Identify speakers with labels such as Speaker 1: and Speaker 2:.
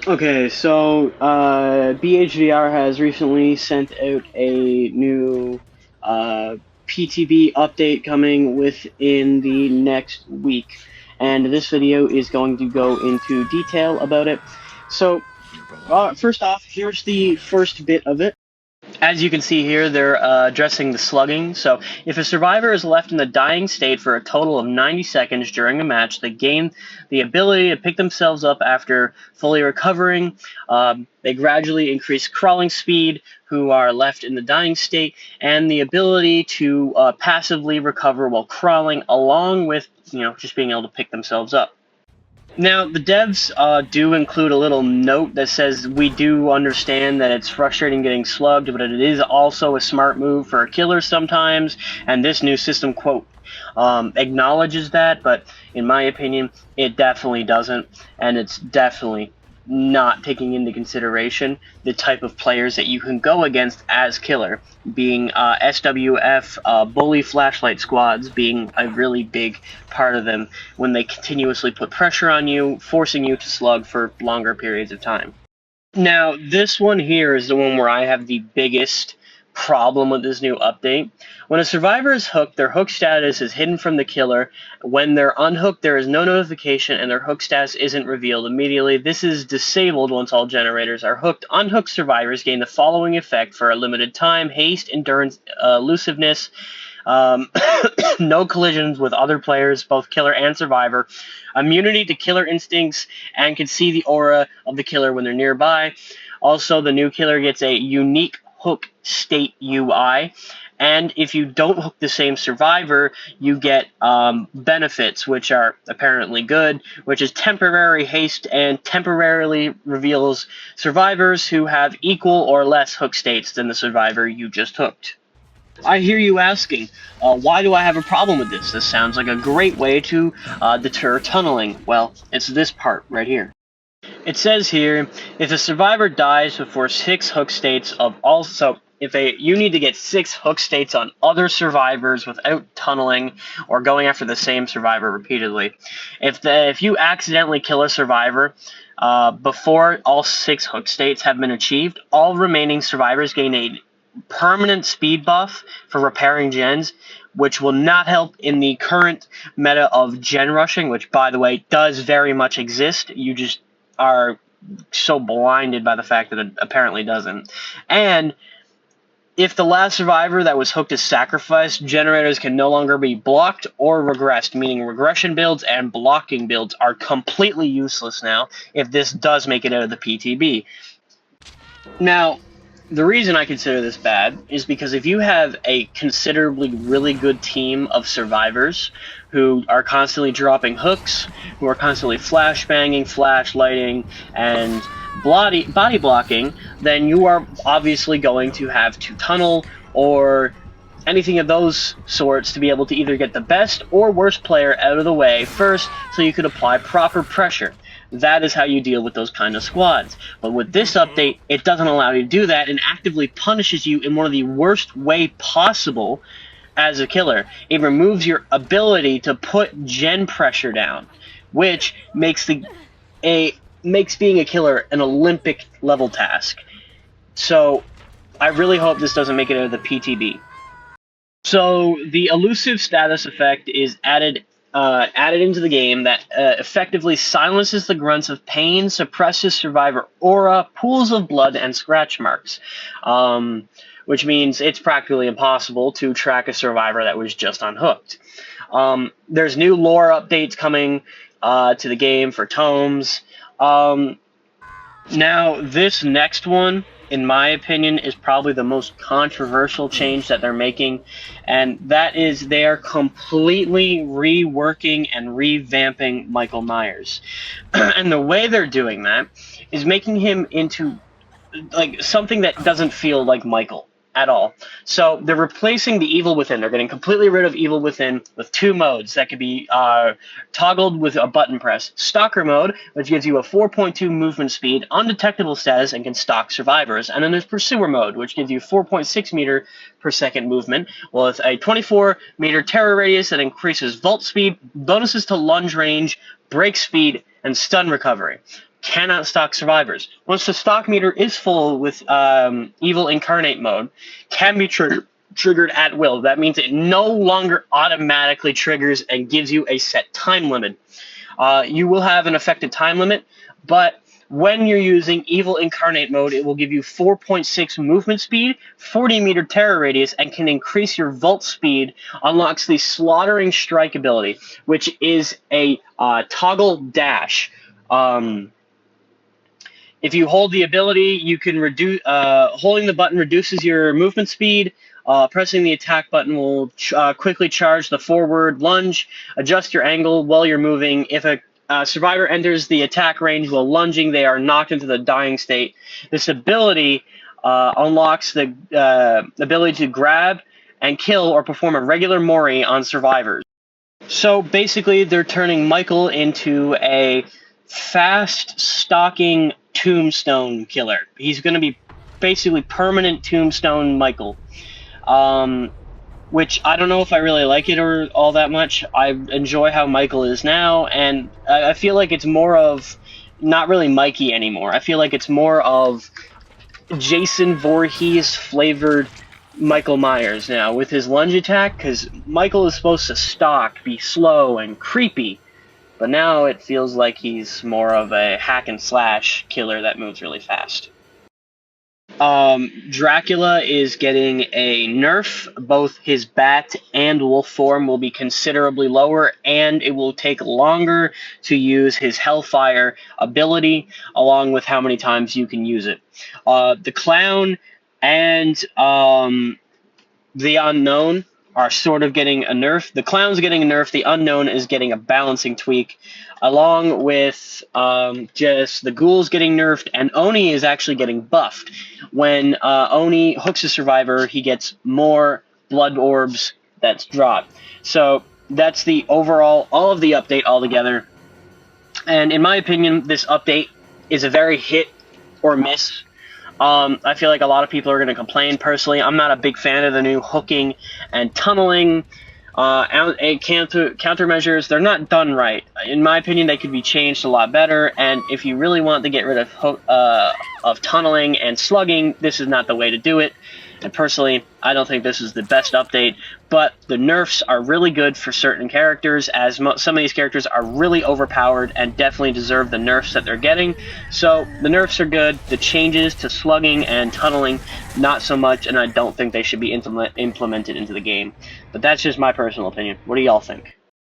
Speaker 1: Okay, so BHVR has recently sent out a new PTB update coming within the next week, and this video is going to go into detail about it. So, first off, here's the first bit of it. As you can see here, they're addressing the slugging. So if a survivor is left in the dying state for a total of 90 seconds during a match, they gain the ability to pick themselves up after fully recovering. They gradually increase crawling speed, who are left in the dying state, and the ability to passively recover while crawling, along with just being able to pick themselves up. Now, the devs do include a little note that says we do understand that it's frustrating getting slugged, but it is also a smart move for a killer sometimes, and this new system, quote, acknowledges that, but in my opinion, it definitely doesn't, and it's definitely not taking into consideration the type of players that you can go against as killer, being SWF bully flashlight squads being a really big part of them when they continuously put pressure on you, forcing you to slug for longer periods of time. Now, this one here is the one where I have the biggest problem with this new update. When a survivor is hooked, their hook status is hidden from the killer. When they're unhooked, there is no notification and their hook status isn't revealed immediately. This is disabled once all generators are hooked. Unhooked survivors gain the following effect for a limited time: haste, endurance, elusiveness, no collisions with other players, both killer and survivor, immunity to killer instincts, and can see the aura of the killer when they're nearby. Also, the new killer gets a unique hook state UI, and if you don't hook the same survivor, you get benefits, which are apparently good, which is temporary haste and temporarily reveals survivors who have equal or less hook states than the survivor you just hooked. I hear you asking, why do I have a problem with this? This sounds like a great way to deter tunneling. Well, it's this part right here. It says here, if a survivor dies before 6 hook states of also, you need to get 6 hook states on other survivors without tunneling or going after the same survivor repeatedly. If you accidentally kill a survivor before all 6 hook states have been achieved, all remaining survivors gain a permanent speed buff for repairing gens, which will not help in the current meta of gen rushing, which, by the way, does very much exist. You just are so blinded by the fact that it apparently doesn't. And if the last survivor that was hooked is sacrificed, generators can no longer be blocked or regressed, meaning regression builds and blocking builds are completely useless now if this does make it out of the PTB. Now, the reason I consider this bad is because if you have a considerably really good team of survivors who are constantly dropping hooks, who are constantly flashbanging, flashlighting, and body blocking, then you are obviously going to have to tunnel or anything of those sorts to be able to either get the best or worst player out of the way first so you could apply proper pressure. That is how you deal with those kind of squads. But with this update, it doesn't allow you to do that and actively punishes you in one of the worst way possible as a killer. It removes your ability to put gen pressure down, which makes being a killer an Olympic level task. So I really hope this doesn't make it out of the PTB. So the elusive status effect is added into the game that effectively silences the grunts of pain, suppresses survivor aura, pools of blood, and scratch marks, which means it's practically impossible to track a survivor that was just unhooked. There's new lore updates coming to the game for tomes. Now, this next one, in my opinion, is probably the most controversial change that they're making, and that is they are completely reworking and revamping Michael Myers. And the way they're doing that is making him into like something that doesn't feel like Michael at all. So they're replacing the Evil Within. They're getting completely rid of Evil Within with 2 modes that could be toggled with a button press. Stalker mode, which gives you a 4.2 movement speed, undetectable status, and can stalk survivors. And then there's Pursuer mode, which gives you 4.6 meter per second movement, with a 24 meter terror radius that increases vault speed, bonuses to lunge range, break speed, and stun recovery. cannot stock survivors. Once the stock meter is full with Evil Incarnate mode, can be triggered at will. That means it no longer automatically triggers and gives you a set time limit. You will have an affected time limit, but when you're using Evil Incarnate mode, it will give you 4.6 movement speed, 40-meter terror radius, and can increase your vault speed, unlocks the Slaughtering Strike ability, which is a toggle dash. If you hold the ability, you can reduce. Holding the button reduces your movement speed. Pressing the attack button will quickly charge the forward lunge. Adjust your angle while you're moving. If a survivor enters the attack range while lunging, they are knocked into the dying state. This ability unlocks the ability to grab and kill or perform a regular Mori on survivors. So basically, they're turning Michael into a fast stalking tombstone killer. He's going to be basically permanent tombstone Michael. Which I don't know if I really like it or all that much. I enjoy how Michael is now, and I feel like it's more of not really Mikey anymore. I feel like it's more of Jason Voorhees flavored Michael Myers now with his lunge attack, because Michael is supposed to stalk, be slow and creepy, but now it feels like he's more of a hack and slash killer that moves really fast. Dracula is getting a nerf. Both his bat and wolf form will be considerably lower, and it will take longer to use his Hellfire ability, along with how many times you can use it. The clown and the unknown are sort of getting a nerf. The clown's getting a nerf. The unknown is getting a balancing tweak, along with just the ghouls getting nerfed, and Oni is actually getting buffed. When Oni hooks a survivor, he gets more blood orbs that's dropped. So that's the overall, all of the update altogether. And in my opinion, this update is a very hit or miss. I feel like a lot of people are going to complain. Personally, I'm not a big fan of the new hooking and tunneling countermeasures. They're not done right. In my opinion, they could be changed a lot better. And if you really want to get rid of tunneling and slugging, this is not the way to do it. And personally, I don't think this is the best update, but the nerfs are really good for certain characters, as some of these characters are really overpowered and definitely deserve the nerfs that they're getting. So the nerfs are good. The changes to slugging and tunneling, not so much, and I don't think they should be implemented into the game. But that's just my personal opinion. What do y'all think?